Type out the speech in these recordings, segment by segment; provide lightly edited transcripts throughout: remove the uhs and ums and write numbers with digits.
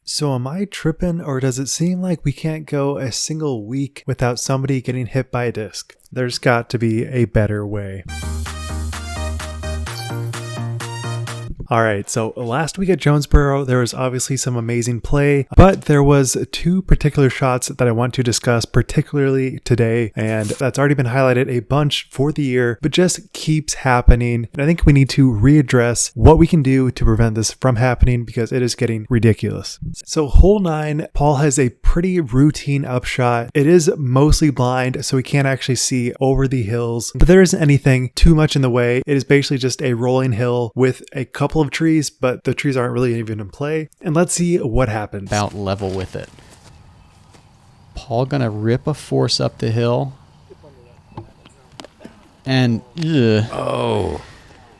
So am I tripping, or does it seem like we can't go a single week without somebody getting hit by a disc? There's got to be a better way. All right, so last week at Jonesboro, there was obviously some amazing play, but there was two particular shots that I want to discuss particularly today, and that's already been highlighted a bunch for the year, but just keeps happening. And I think we need to readdress what we can do to prevent this from happening because it is getting ridiculous. So hole 9, Paul has a pretty routine upshot. It is mostly blind, so we can't actually see over the hills, but there isn't anything too much in the way. It is basically just a rolling hill with a couple of trees, but the trees aren't really even in play. And let's see what happens. About level with it. Paul gonna rip a force up the hill. And oh.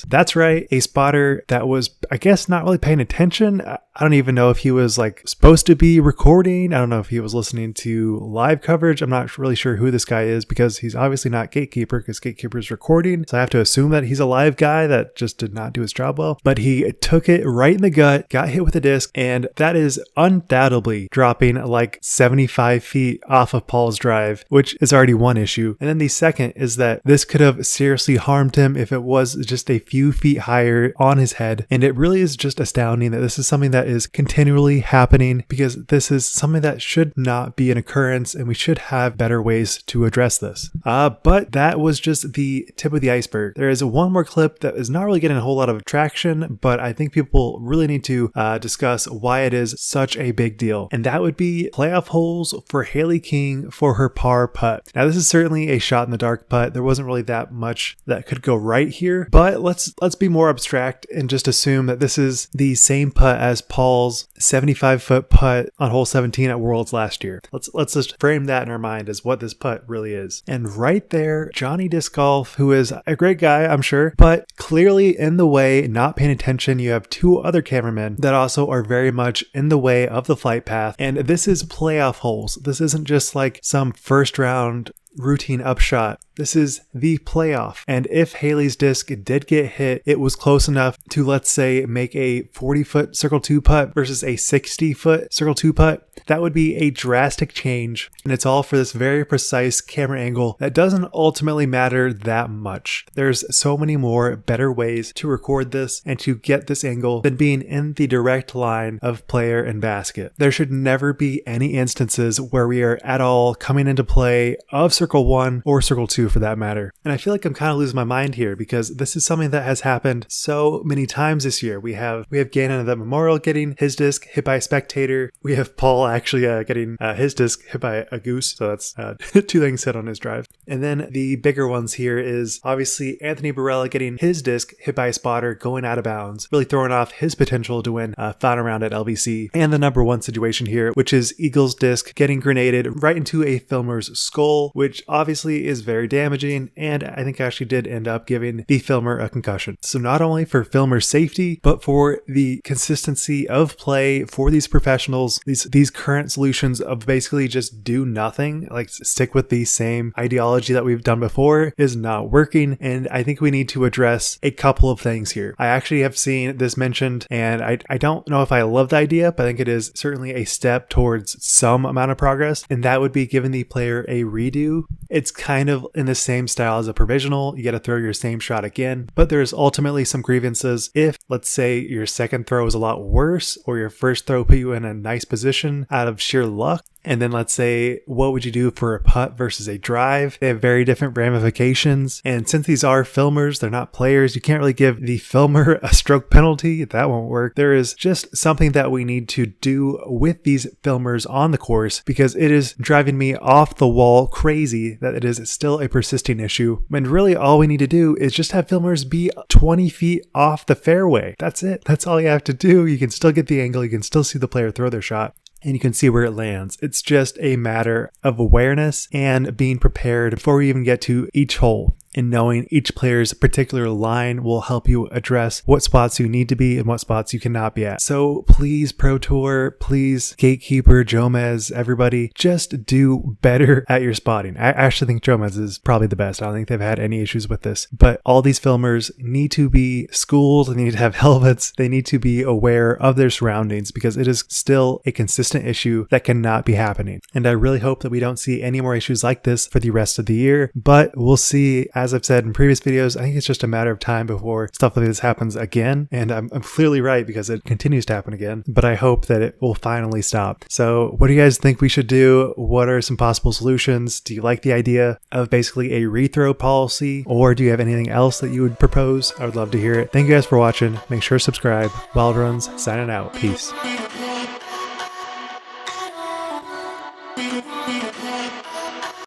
That's right. A spotter that was, I guess, not really paying attention. I don't even know if he was supposed to be recording. I don't know if he was listening to live coverage. I'm not really sure who this guy is because he's obviously not Gatekeeper because Gatekeeper is recording. So I have to assume that he's a live guy that just did not do his job well. But he took it right in the gut, got hit with a disc, and that is undoubtedly dropping 75 feet off of Paul's drive, which is already one issue. And then the second is that this could have seriously harmed him if it was just a few feet higher on his head. And it really is just astounding that this is something that is continually happening because this is something that should not be an occurrence and we should have better ways to address this. But that was just the tip of the iceberg. There is one more clip that is not really getting a whole lot of traction, but I think people really need to discuss why it is such a big deal. And that would be playoff holes for Hailey King for her par putt. Now this is certainly a shot in the dark putt. There wasn't really that much that could go right here, but let's be more abstract and just assume that this is the same putt as Paul's 75-foot putt on hole 17 at Worlds last year. Let's just frame that in our mind as what this putt really is. And right there, Johnny Disc Golf, who is a great guy, I'm sure, but clearly in the way, not paying attention. You have two other cameramen that also are very much in the way of the flight path. And this is playoff holes. This isn't just some first round routine upshot. This is the playoff. And if Hailey's disc did get hit, it was close enough to, let's say, make a 40-foot circle 2 putt versus a 60-foot circle 2 putt. That would be a drastic change. And it's all for this very precise camera angle that doesn't ultimately matter that much. There's so many more better ways to record this and to get this angle than being in the direct line of player and basket. There should never be any instances where we are at all coming into play of circle 1 or circle 2 for that matter. And I feel like I'm kind of losing my mind here because this is something that has happened so many times this year. We have Gannon at the Memorial getting his disc hit by a spectator. We have Paul actually getting his disc hit by a goose. So that's two things hit on his drive. And then the bigger ones here is obviously Anthony Barella getting his disc hit by a spotter going out of bounds, really throwing off his potential to win final round at LBC. And the number one situation here, which is Eagle's disc getting grenaded right into a filmer's skull, which obviously is very damaging, and I think actually did end up giving the filmer a concussion. So not only for filmer safety, but for the consistency of play for these professionals, these current solutions of basically just do nothing, stick with the same ideology that we've done before, is not working. And I think we need to address a couple of things here. I actually have seen this mentioned, and I don't know if I love the idea, but I think it is certainly a step towards some amount of progress, and that would be giving the player a redo. It's kind of in the same style as a provisional. You got to throw your same shot again, but there's ultimately some grievances. If, let's say, your second throw is a lot worse or your first throw put you in a nice position out of sheer luck, and then let's say, what would you do for a putt versus a drive? They have very different ramifications. And since these are filmers, they're not players, you can't really give the filmer a stroke penalty. That won't work. There is just something that we need to do with these filmers on the course because it is driving me off the wall crazy that it is still a persisting issue. And really all we need to do is just have filmers be 20 feet off the fairway. That's it. That's all you have to do. You can still get the angle. You can still see the player throw their shot, and you can see where it lands. It's just a matter of awareness and being prepared before we even get to each hole. and knowing each player's particular line will help you address what spots you need to be and what spots you cannot be at. So please, Pro Tour, please, Gatekeeper, Jomez, everybody, just do better at your spotting. I actually think Jomez is probably the best. I don't think they've had any issues with this, but all these filmers need to be schooled. They need to have helmets. They need to be aware of their surroundings because it is still a consistent issue that cannot be happening. And I really hope that we don't see any more issues like this for the rest of the year, but we'll see. As I've said in previous videos, I think it's just a matter of time before stuff like this happens again. And I'm clearly right because it continues to happen again, but I hope that it will finally stop. So what do you guys think we should do? What are some possible solutions? Do you like the idea of basically a rethrow policy, or do you have anything else that you would propose? I would love to hear it. Thank you guys for watching. Make sure to subscribe. Wild Runs signing out. Peace.